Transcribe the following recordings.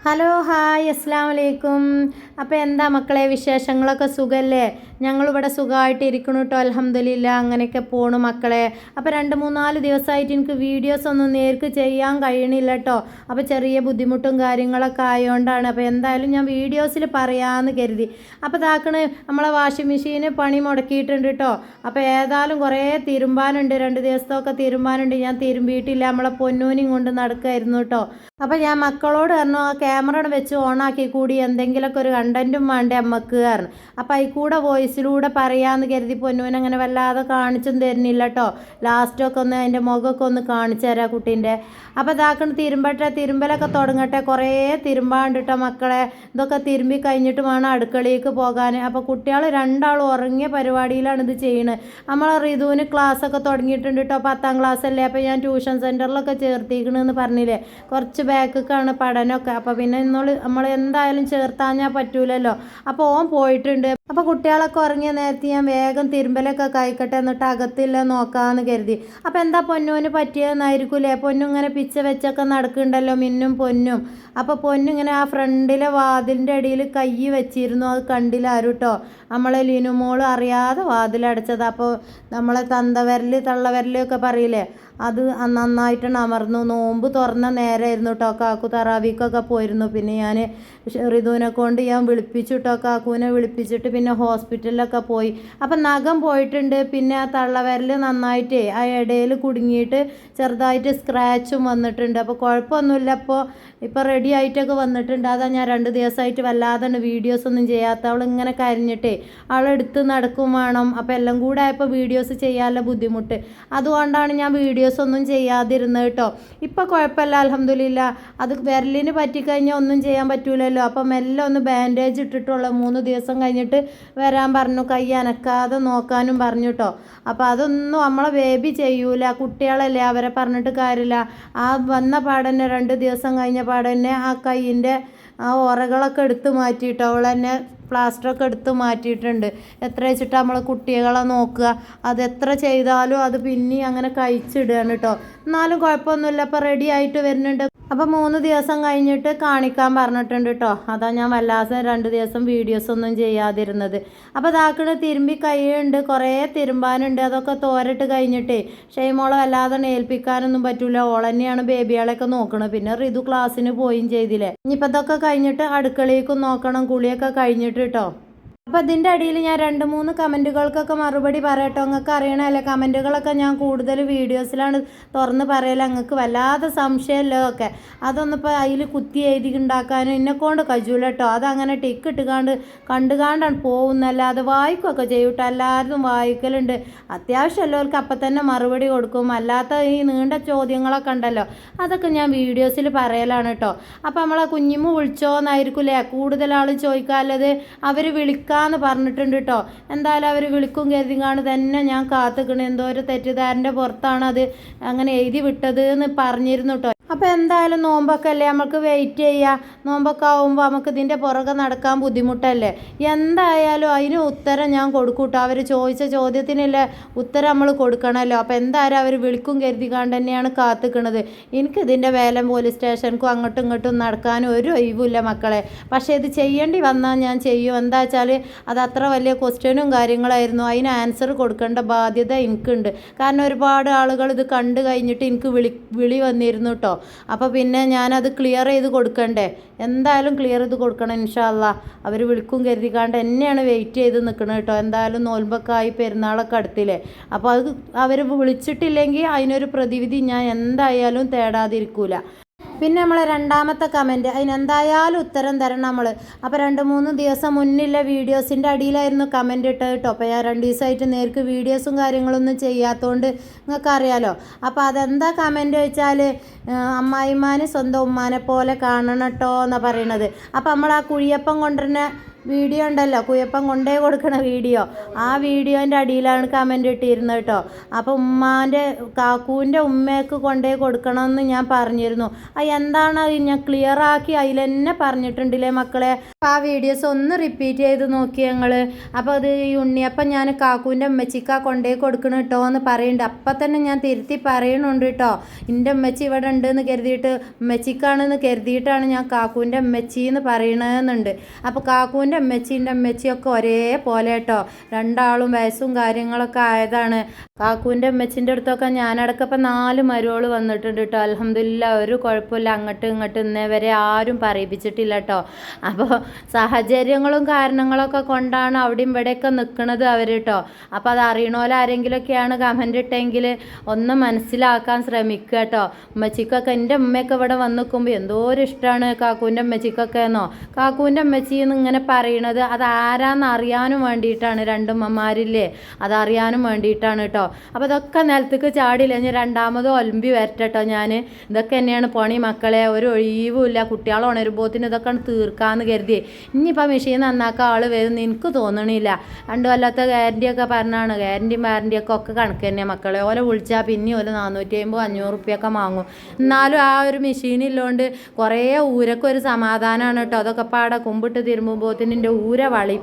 Hello hi അസ്സാം വലൈക്കും. അപ്പോൾ എന്താ മക്കളെ വിശേഷങ്ങളൊക്കെ സുഖമല്ലേ? ഞങ്ങളിവിടെ സുഖമായിട്ട് ഇരിക്കണു കേട്ടോ, അൽഹംദുലില്ലാ. അങ്ങനെയൊക്കെ പോണു മക്കളെ. അപ്പോൾ 2-3-4 ദിവസമായിട്ട് എനിക്ക് വീഡിയോസ് ഒന്നും നേർക്ക് ചെയ്യാൻ കഴിയണില്ല കേട്ടോ. അപ്പോൾ ചെറിയ ബുദ്ധിമുട്ടും കാര്യങ്ങളൊക്കെ ആയതുകൊണ്ടാണ്. അപ്പോൾ എന്തായാലും ഞാൻ വീഡിയോസിൽ പറയാമെന്ന് കരുതി. അപ്പോൾ ഇതാക്കണ് നമ്മളെ വാഷിംഗ് മെഷീന് പണി മുടക്കിയിട്ടുണ്ട് കേട്ടോ. അപ്പോൾ ഏതായാലും കുറേ തിരുമ്പാനുണ്ട്, 2 ദിവസത്തൊക്കെ തിരുമ്പാനുണ്ട്. ഞാൻ തിരുമ്പിയിട്ടില്ല, നമ്മളെ പൊന്നൂനും കൊണ്ട് നടക്കുമായിരുന്നു കേട്ടോ. അപ്പോൾ ഞാൻ മക്കളോട് പറഞ്ഞു, ആ ക്യാമറ വെച്ച് ഓണാക്കി കൂടി എന്തെങ്കിലുമൊക്കെ ഒരു കണ്ടൻറ്റും വേണ്ടേ അമ്മക്ക് പറഞ്ഞു. അപ്പോൾ അതിൽ കൂടെ വോയിസിലൂടെ പറയാമെന്ന് കരുതി. പൊന്നൂൻ അങ്ങനെ വല്ലാതെ കാണിച്ചും തരുന്നില്ല കേട്ടോ. ലാസ്റ്റൊക്കെ ഒന്ന് അതിൻ്റെ മുഖമൊക്കെ ഒന്ന് കാണിച്ചു തരാം കുട്ടീൻ്റെ. അപ്പോൾ ഇതാക്കണം തിരുമ്പലൊക്കെ തുടങ്ങട്ടെ. കുറേ തിരുമ്പാണ്ട് കേട്ടോ മക്കളെ. ഇതൊക്കെ തിരുമ്പി കഴിഞ്ഞിട്ട് വേണം അടുക്കളയിലേക്ക് പോകാൻ. അപ്പോൾ കുട്ടികൾ 2 ഉറങ്ങിയ പരിപാടിയിലാണ് ഇത് ചെയ്യുന്നത്. നമ്മളെ റിതുവിന് ക്ലാസ്സൊക്കെ തുടങ്ങിയിട്ടുണ്ട് കേട്ടോ. 10ാം ക്ലാസ് അല്ലേ. അപ്പോൾ ഞാൻ ട്യൂഷൻ സെൻറ്ററിലൊക്കെ ചേർത്തിക്കണമെന്ന് പറഞ്ഞില്ലേ, കുറച്ച് ബാക്കൊക്കെയാണ് പഠനമൊക്കെ. അപ്പോൾ പിന്നെ നമ്മൾ എന്തായാലും ചേർത്താഞ്ഞാൽ പറ്റൂലല്ലോ. അപ്പോൾ ഓൻ പോയിട്ടുണ്ട്. അപ്പോൾ കുട്ടികളൊക്കെ ഉറങ്ങിയ നേരത്തെ ഞാൻ വേഗം തിരുമ്പലൊക്കെ കഴിക്കട്ടെ, എന്നിട്ട് അകത്തില്ല നോക്കാമെന്ന് കരുതി. അപ്പോൾ എന്താ പൊന്നൂന് പറ്റിയതെന്നായിരിക്കൂലേ. പൊന്നും ഇങ്ങനെ പിച്ച വെച്ചൊക്കെ നടക്കുന്നുണ്ടല്ലോ, മിന്നും പൊന്നും. അപ്പോൾ പൊന്നിങ്ങനെ ആ ഫ്രണ്ടിലെ വാതിലിൻ്റെ അടിയിൽ കൈ വെച്ചിരുന്നു. അത് കണ്ടില്ല ആരും കേട്ടോ. നമ്മളെ ലിനുമോള് അറിയാതെ വാതിലടച്ചത്. അപ്പോൾ നമ്മളെ തള്ളവരലൊക്കെ പറയില്ലേ, അത് നന്നായിട്ടാണ് അമർന്നു. നോമ്പ് തുറന്ന നേരമായിരുന്നു കേട്ടോ. കാക്കു തറാവിക്കൊക്കെ പോയിരുന്നു. പിന്നെ ഞാൻ റിതുവിനെ കൊണ്ട് ഞാൻ വിളിപ്പിച്ചു കേട്ടോ. കാക്കുവിനെ വിളിപ്പിച്ചിട്ട് പിന്നെ ഹോസ്പിറ്റലിലൊക്കെ പോയി. അപ്പം നഖം പോയിട്ടുണ്ട്. പിന്നെ ആ തള്ളവിരൽ നന്നായിട്ട് ആ ഇടയിൽ കുടുങ്ങിയിട്ട് ചെറുതായിട്ട് സ്ക്രാച്ചും വന്നിട്ടുണ്ട്. അപ്പോൾ കുഴപ്പമൊന്നുമില്ല. ഇപ്പോൾ റെഡി ആയിട്ടൊക്കെ വന്നിട്ടുണ്ട്. അതാ ഞാൻ 2 ദിവസമായിട്ട് വല്ലാതെ വീഡിയോസ് ഒന്നും ചെയ്യാത്ത. അവളിങ്ങനെ കരഞ്ഞിട്ടേ അവളെടുത്ത് നടക്കും വേണം. അപ്പോൾ എല്ലാം കൂടെ ആയപ്പോൾ വീഡിയോസ് ചെയ്യാനുള്ള ബുദ്ധിമുട്ട്. അതുകൊണ്ടാണ് ഞാൻ വീഡിയോസ് ഒന്നും ചെയ്യാതിരുന്നത് കേട്ടോ. ഇപ്പോൾ കുഴപ്പമില്ല, അൽഹംദുലില്ലാ. അത് വിരലിന് പറ്റിക്കഴിഞ്ഞാൽ ഒന്നും ചെയ്യാൻ പറ്റൂലല്ലോ. അപ്പം മെല്ലെ ഒന്ന് ബാൻഡേജ് ഇട്ടിട്ടുള്ള 3 ദിവസം കഴിഞ്ഞിട്ട് വരാൻ പറഞ്ഞു. കൈ അനക്കാതെ നോക്കാനും പറഞ്ഞു കേട്ടോ. അപ്പോൾ അതൊന്നും നമ്മളെ ബേബി ചെയ്യൂല, കുട്ടികളല്ലേ, അവരെ പറഞ്ഞിട്ട് കാര്യമില്ല. ആ വന്ന പാടന്നെ 2 ദിവസം കഴിഞ്ഞ പാടന്നെ ആ കൈയിൻ്റെ ആ ഉറകളൊക്കെ എടുത്ത് മാറ്റിയിട്ടോ. അവൾ തന്നെ പ്ലാസ്റ്ററൊക്കെ എടുത്ത് മാറ്റിയിട്ടുണ്ട്. എത്ര വെച്ചിട്ട് നമ്മൾ കുട്ടികളെ നോക്കുക. അതെത്ര ചെയ്താലും അത് പിന്നെ അങ്ങനെ കഴിച്ചിടുകയാണ് കേട്ടോ. എന്നാലും കുഴപ്പമൊന്നുമില്ല. അപ്പോൾ റെഡി ആയിട്ട് വരുന്നുണ്ട്. അപ്പോൾ 3 ദിവസം കഴിഞ്ഞിട്ട് കാണിക്കാൻ പറഞ്ഞിട്ടുണ്ട് കേട്ടോ. അതാ ഞാൻ വല്ലാതെ 2 ദിവസം വീഡിയോസ് ഒന്നും ചെയ്യാതിരുന്നത്. അപ്പോൾ ഇതാക്കണ തിരുമ്പി കഴിയുണ്ട്, കുറേ തിരുമ്പാനുണ്ട്. അതൊക്കെ തോരട്ട് കഴിഞ്ഞിട്ടേ ഷെയ്മോളെ വല്ലാതെ ഏൽപ്പിക്കാനൊന്നും പറ്റൂല. ഓൾ തന്നെയാണ് ബേബികളെയൊക്കെ നോക്കണം. പിന്നെ റിതു ക്ലാസ്സിന് പോയും ചെയ്തില്ലേ. ഇനിയിപ്പോൾ ഇതൊക്കെ കഴിഞ്ഞിട്ട് അടുക്കളയിലേക്കും നോക്കണം. കുളിയൊക്കെ കഴിഞ്ഞിട്ട് കേട്ടോ. അപ്പോൾ ഇതിൻ്റെ അടിയിൽ ഞാൻ 2-3 കമൻറ്റുകൾക്കൊക്കെ മറുപടി പറയട്ടോ. നിങ്ങൾക്ക് അറിയണമല്ലേ, കമൻറ്റുകളൊക്കെ ഞാൻ കൂടുതൽ വീഡിയോസിലാണ് തുറന്ന് പറയല. നിങ്ങൾക്ക് വല്ലാതെ സംശയമല്ലോ ഒക്കെ. അതൊന്നും ഇപ്പോൾ അതിൽ കുത്തി എഴുതി ഉണ്ടാക്കാനും എന്നെക്കൊണ്ട് കഴിയൂല കേട്ടോ. അതങ്ങനെ ടിക്ക് കണ്ടുകാണ്ടാണ് പോകുന്നല്ലാതെ വായിക്കുകയൊക്കെ ചെയ്യൂട്ടോ. എല്ലാവരും വായിക്കലുണ്ട്. അത്യാവശ്യം എല്ലാവർക്കും അപ്പം തന്നെ മറുപടി കൊടുക്കും. അല്ലാത്ത ഈ നീണ്ട ചോദ്യങ്ങളൊക്കെ ഉണ്ടല്ലോ, അതൊക്കെ ഞാൻ വീഡിയോസിൽ പറയലാണ് കേട്ടോ. അപ്പോൾ നമ്മളെ കുഞ്ഞിമ്മ വിളിച്ചോന്നായിരിക്കില്ലേ കൂടുതൽ ആൾ ചോദിക്കാനുള്ളത്. അവർ വിളിക്കാമെന്ന് പറഞ്ഞിട്ടുണ്ട് കേട്ടോ. എന്തായാലും അവർ വിളിക്കും കരുതിങ്ങാണ് തന്നെ ഞാൻ കാത്തുക്കണേ. എന്തോ ഒരു തെറ്റിദ്ധാരൻ്റെ പുറത്താണ് അത് അങ്ങനെ എഴുതി വിട്ടത് എന്ന് പറഞ്ഞിരുന്നു കേട്ടോ. അപ്പോൾ എന്തായാലും നോമ്പൊക്കെ അല്ലേ, നമുക്ക് വെയിറ്റ് ചെയ്യുക. നോമ്പൊക്കെ ആകുമ്പോൾ നമുക്ക് ഇതിൻ്റെ പുറകെ നടക്കാൻ ബുദ്ധിമുട്ടല്ലേ. എന്തായാലും അതിന് ഉത്തരം ഞാൻ കൊടുക്കും കേട്ടോ. അവർ ചോദിച്ച ചോദ്യത്തിനുള്ള ഉത്തരം നമ്മൾ കൊടുക്കണമല്ലോ. അപ്പോൾ എന്തായാലും അവർ വിളിക്കും കരുതിക്കാണ്ട് തന്നെയാണ് കാത്തുക്കണത്. എനിക്കിതിൻ്റെ വേലം പോലീസ് സ്റ്റേഷനിലും അങ്ങോട്ടും ഇങ്ങോട്ടും നടക്കാനും ഒരു ഒഴിവില്ല മക്കളെ. പക്ഷേ ഇത് ചെയ്യേണ്ടി വന്നാൽ ഞാൻ ചെയ്യും. എന്താ വെച്ചാൽ അത് അത്ര വലിയ ക്വസ്റ്റ്യനും കാര്യങ്ങളായിരുന്നു. അതിന് ആൻസർ കൊടുക്കേണ്ട ബാധ്യത എനിക്കുണ്ട്. കാരണം ഒരുപാട് ആളുകൾ ഇത് കണ്ടു കഴിഞ്ഞിട്ട് എനിക്ക് വിളി വന്നിരുന്നു കേട്ടോ. അപ്പോൾ പിന്നെ ഞാനത് ക്ലിയർ ചെയ്ത് കൊടുക്കണ്ടേ. എന്തായാലും ക്ലിയർ ചെയ്ത് കൊടുക്കണം ഇൻഷാ അല്ലാഹ്. അവർ വിളിക്കും കരുതിക്കാണ്ട് എന്നെയാണ് വെയിറ്റ് ചെയ്ത് നിൽക്കുന്നത് കേട്ടോ. എന്തായാലും നോൽമ്പൊക്കെ ആയി, പെരുന്നാളൊക്കെ അടുത്തില്ലേ. അപ്പോൾ അത് അവർ വിളിച്ചിട്ടില്ലെങ്കിൽ അതിനൊരു പ്രതിവിധി ഞാൻ എന്തായാലും തേടാതിരിക്കൂല. പിന്നെ നമ്മളെ 2ാമത്തെ കമൻറ്റ്, അതിനെന്തായാലും ഉത്തരം തരണം നമ്മൾ. അപ്പോൾ 2-3 ദിവസം മുന്നിലെ വീഡിയോസിൻ്റെ അടിയിലായിരുന്നു കമൻറ്റ് ഇട്ടത് കേട്ടോ. അപ്പോൾ ഞാൻ 2 ദിവസമായിട്ട് നേർക്ക് വീഡിയോസും കാര്യങ്ങളൊന്നും ചെയ്യാത്തതുകൊണ്ട് നിങ്ങൾക്കറിയാലോ. അപ്പോൾ അതെന്താ കമൻറ്റ് വെച്ചാൽ, അമ്മായിമാന് സ്വന്തം ഉമ്മാനെ പോലെ കാണണം കേട്ടോ എന്നാണ് പറയണത്. അപ്പോൾ നമ്മൾ ആ കുഴിയപ്പം കൊണ്ടുവരുന്ന വീഡിയോ ഉണ്ടല്ലോ കുയപ്പം കൊണ്ടേ കൊടുക്കണ വീഡിയോ, ആ വീഡിയോൻ്റെ അടിയിലാണ് കമൻ്റ് ഇട്ടിരുന്നത് കേട്ടോ. അപ്പോൾ കാക്കൂൻ്റെ ഉമ്മയ്ക്ക് കൊണ്ടേ കൊടുക്കണമെന്ന് ഞാൻ പറഞ്ഞിരുന്നു. എന്താണ് ഞാൻ ക്ലിയർ ആക്കി അതിൽ തന്നെ പറഞ്ഞിട്ടുണ്ടല്ലേ മക്കളെ. ആ വീഡിയോസ് ഒന്ന് റിപ്പീറ്റ് ചെയ്ത് നോക്കി ഞങ്ങൾ. അപ്പോൾ അത് ഈ ഉണ്ണിയപ്പം ഞാൻ കാക്കൂൻ്റെ ഉമ്മച്ചിക്കാ കൊണ്ടേ കൊടുക്കണം കേട്ടോ എന്ന് പറയുന്നുണ്ട്. അപ്പം തന്നെ ഞാൻ തിരുത്തി പറയണുണ്ട് കേട്ടോ. എൻ്റെ ഉമ്മച്ചി ഇവിടെ ഉണ്ടെന്ന് കരുതിയിട്ട് ഉമ്മച്ചിക്കാണെന്ന് കരുതിയിട്ടാണ് ഞാൻ കാക്കൂൻ്റെ ഉമ്മച്ചി എന്ന് പറയണമെന്നുണ്ട്. അപ്പോൾ കാക്കൂൻ്റെ അമ്മച്ചിയൊക്കെ ഒരേപോലെ കേട്ടോ. രണ്ടാളും വയസ്സും കാര്യങ്ങളൊക്കെ ആയതാണ്. കാക്കൂൻ്റെ അമ്മച്ചിൻ്റെ അടുത്തൊക്കെ ഞാനടക്കപ്പം 4 മരുമകൾ വന്നിട്ടുണ്ട് കേട്ടോ. അൽഹംദുലില്ലാ ഒരു കുഴപ്പമില്ല. അങ്ങോട്ടും ഇങ്ങോട്ടും ഇന്നേ വരെ ആരും പറയിപ്പിച്ചിട്ടില്ല കേട്ടോ. അപ്പോൾ സാഹചര്യങ്ങളും കാരണങ്ങളൊക്കെ കൊണ്ടാണ് അവിടെയും ഇവിടെയൊക്കെ നിൽക്കുന്നത് അവർ കേട്ടോ. അപ്പോൾ അത് അറിയണോലെ ആരെങ്കിലുമൊക്കെയാണ് കമൻ്റ് ഇട്ടെങ്കിൽ ഒന്ന് മനസ്സിലാക്കാൻ ശ്രമിക്കുക കേട്ടോ. ഉമ്മച്ചിക്കൊക്കെ എൻ്റെ ഉമ്മയൊക്കെ ഇവിടെ വന്ന് നിൽക്കുമ്പോൾ എന്തോ ഒരു ഇഷ്ടമാണ് കാക്കൂൻ്റെ ഉമ്മച്ചിക്കൊക്കെ എന്നോ. കാക്കൂൻ്റെ ഉമ്മച്ചിന്ന് ഇങ്ങനെ പറയണത് അത് ആരാന്ന് അറിയാനും വേണ്ടിയിട്ടാണ്. 2 ഉമ്മമാരില്ലേ, അതറിയാനും വേണ്ടിയിട്ടാണ് കേട്ടോ. അപ്പോൾ ഇതൊക്കെ നിലത്തേക്ക് ചാടില്ല. ഞാൻ രണ്ടാമത് ഒലമ്പി വരട്ടെ കേട്ടോ. ഞാൻ ഇതൊക്കെ തന്നെയാണ് പണി മക്കളെ. ഒരു ഒഴിവുമില്ല. കുട്ടികൾ ഉണരുമ്പോത്തിന് ഇതൊക്കെ തീർക്കാമെന്ന് കരുതി. ഇനിയിപ്പോൾ മെഷീൻ നന്നാക്കാൻ ആൾ വരുമെന്ന് എനിക്ക് തോന്നണില്ല. 2 കൊല്ലത്തെ ഗ്യാരണ്ടിയൊക്കെ പറഞ്ഞാണ്. ഗ്യാരണ്ടിയൊക്കെ ഒക്കെ കണക്ക് തന്നെ മക്കളെ. ഓലെ വിളിച്ചാൽ പിന്നെ ഒരു 450-500 റുപ്യൊക്കെ വാങ്ങും. എന്നാലും ആ ഒരു മെഷീനില്ലോണ്ട് കുറേ ഊരൊക്കെ ഒരു സമാധാനമാണ് കേട്ടോ. അതൊക്കെ പാടെ കുമ്പിട്ട് തിരുമ്പുമ്പോഴത്തേന് എൻ്റെ ഊര വളി.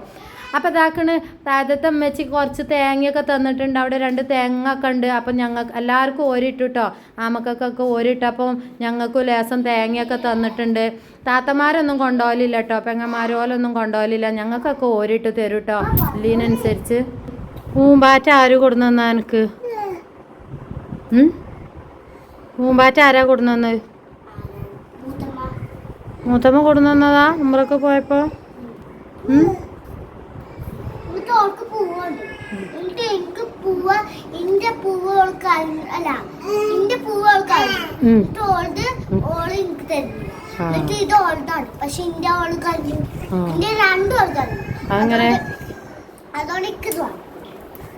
അപ്പോൾ ഇതാക്കണ് താഴത്തെ അമ്മച്ചി കുറച്ച് തേങ്ങയൊക്കെ തന്നിട്ടുണ്ട്. അവിടെ 2 തേങ്ങ ഒക്കെ ഉണ്ട്. അപ്പം ഞങ്ങൾക്ക് എല്ലാവർക്കും ഓരിട്ടു കേട്ടോ. ആമക്കൊക്കെ ഓരിട്ടു. അപ്പം ഞങ്ങൾക്ക് ലേസം തേങ്ങയൊക്കെ തന്നിട്ടുണ്ട്. താത്തമാരൊന്നും കൊണ്ടുപോകലില്ല കേട്ടോ. പെങ്ങന്മാരോലൊന്നും കൊണ്ടുപോകലില്ല. ഞങ്ങൾക്കൊക്കെ ഓരിട്ട് തരും കേട്ടോ. ഇതിനനുസരിച്ച്. പൂമ്പാറ്റ ആര് കൊടുന്നെന്നാ എനിക്ക്? പൂമ്പാറ്റ ആരാ കൊടുന്നത്? മൂത്തമ്മ കൊടുന്നതാ നമ്മളൊക്കെ പോയപ്പോൾ. അങ്ങനെ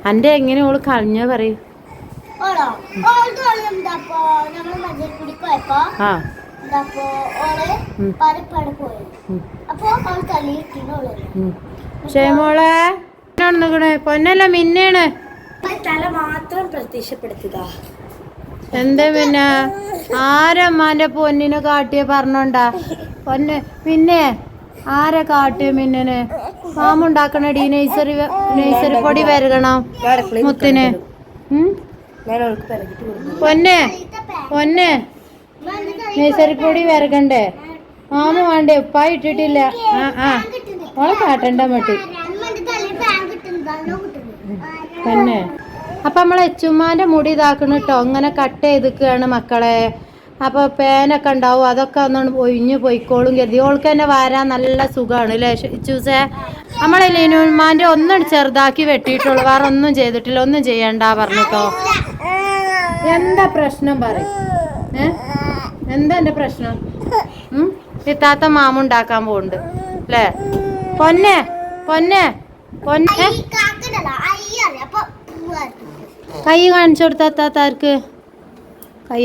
അന്റെ എങ്ങനെ ഓള് കളഞ്ഞോ പറയും. ക്ഷേമോളെ പൊന്നല്ല മിന്നാണ് തല മാത്രം പ്രത്യക്ഷപ്പെടുത്തുക. എന്താ പിന്നെ ആരമ്മാന്റെ പൊന്നിനെ കാട്ടിയ പറഞ്ഞോണ്ടാ പൊന്ന്. പിന്നെ ആരെ കാട്ടിയ മിന്നന് മാമുണ്ടാക്കണടി. നഴ്സറി പൊടി വരകണം മുത്തിന്. പൊന്നെ നഴ്സറി പൊടി വരകണ്ടേ? മാമ വേണ്ടേ? ഉപ്പായി ഇട്ടിട്ടില്ല. ഓളെ കാട്ടണ്ട മട്ടി തന്നെ. അപ്പം നമ്മളെ എച്ചുമ്മാൻ്റെ മുടി ഇതാക്കണം കേട്ടോ. ഇങ്ങനെ കട്ട് ചെയ്തിക്കുകയാണ് മക്കളെ. അപ്പോൾ പേനൊക്കെ ഉണ്ടാവും. അതൊക്കെ ഒന്ന് ഒഴിഞ്ഞു പോയിക്കോളും കരുതി. ഓൾക്ക് തന്നെ വരാൻ നല്ല സുഖമാണ് അല്ലേ ചൂസേ? നമ്മളെ ലീനുമാൻ്റെ ഒന്നും ചെറുതാക്കി വെട്ടിയിട്ടുള്ളൂ. വേറെ ഒന്നും ചെയ്തിട്ടില്ല. ഒന്നും ചെയ്യണ്ട പറഞ്ഞിട്ടോ. എന്താ പ്രശ്നം പറയും? എന്താ എൻ്റെ പ്രശ്നം? ഇത്താത്ത മാമുണ്ടാക്കാൻ പോകുന്നുണ്ട് അല്ലേ? പൊന്നെ പൊന്നെ പൊന്നെ കൈ കാണിച്ചു കൊടുത്താത്താർക്ക്. കൈ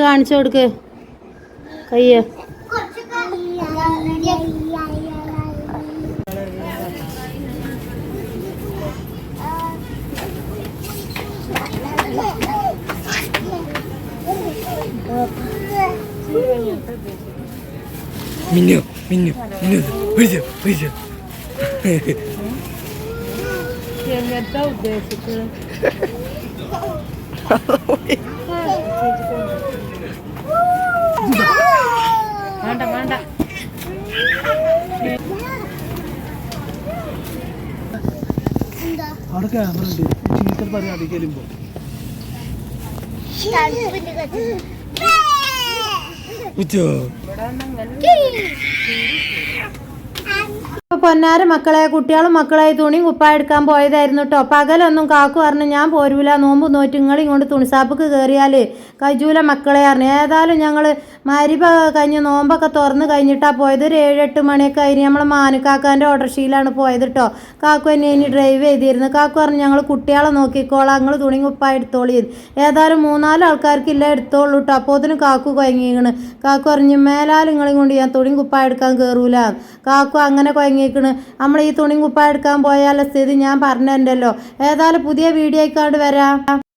കാണിച്ചു കൊടുക്ക്. കൈ മിന്നു മിന്നു മിന്നു പിടിച്ചോ പിടിച്ചോ. എന്താ ഉദ്ദേശിച്ചത്? വേണ്ട വേണ്ട. അവിടെ ക്യാമറ ഉണ്ട്. ചീത്തൽ പറയാം അത് ചെല്ലുമ്പോ. പൊന്നാര മക്കളെ കുട്ടികളും മക്കളെ തുണിയും കുപ്പായ എടുക്കാൻ പോയതായിരുന്നു കേട്ടോ. പകലൊന്നും കാക്കു പറഞ്ഞു ഞാൻ പോരൂല, നോമ്പ് നോറ്റ് നിങ്ങളും കൊണ്ട് തുണിസാപ്പിക്ക് കയറിയാൽ കജൂല മക്കളെ പറഞ്ഞു. ഏതായാലും ഞങ്ങൾ മരിബ കഴിഞ്ഞ് നോമ്പൊക്കെ തുറന്ന് കഴിഞ്ഞിട്ടാണ് പോയത്. ഒരു 7-8 മണിയൊക്കെ കഴിഞ്ഞ് നമ്മൾ മാനുക്കാക്കാൻ്റെ ഓട്ടോറിക്ഷയിലാണ് പോയത് കേട്ടോ. കാക്കു എന്നെ ഇനി ഡ്രൈവ് ചെയ്തിരുന്നു. കാക്കു പറഞ്ഞു ഞങ്ങൾ കുട്ടികളെ നോക്കിക്കോളാം, നിങ്ങൾ തുണിയും കുപ്പായ എടുത്തോളി. ഏതായാലും 3-4 ആൾക്കാർക്കില്ല എടുത്തോളൂ കേട്ടോ. അപ്പോൾ അതിന് കാക്കു കുഴങ്ങിക്കണ്. കാക്കു പറഞ്ഞു മേലാൽ നിങ്ങളെയും കൊണ്ട് ഞാൻ തുണിയും കുപ്പായ എടുക്കാൻ കയറൂല. കാക്കു അങ്ങനെ കുഴങ്ങിക്കണ്. നമ്മൾ ഈ തുണിയും കുപ്പായ എടുക്കാൻ പോയാലുള്ള സ്ഥിതി ഞാൻ പറഞ്ഞിട്ടുണ്ടല്ലോ. ഏതായാലും പുതിയ വീഡിയോ ആയിക്കാണ്ട് വരാം.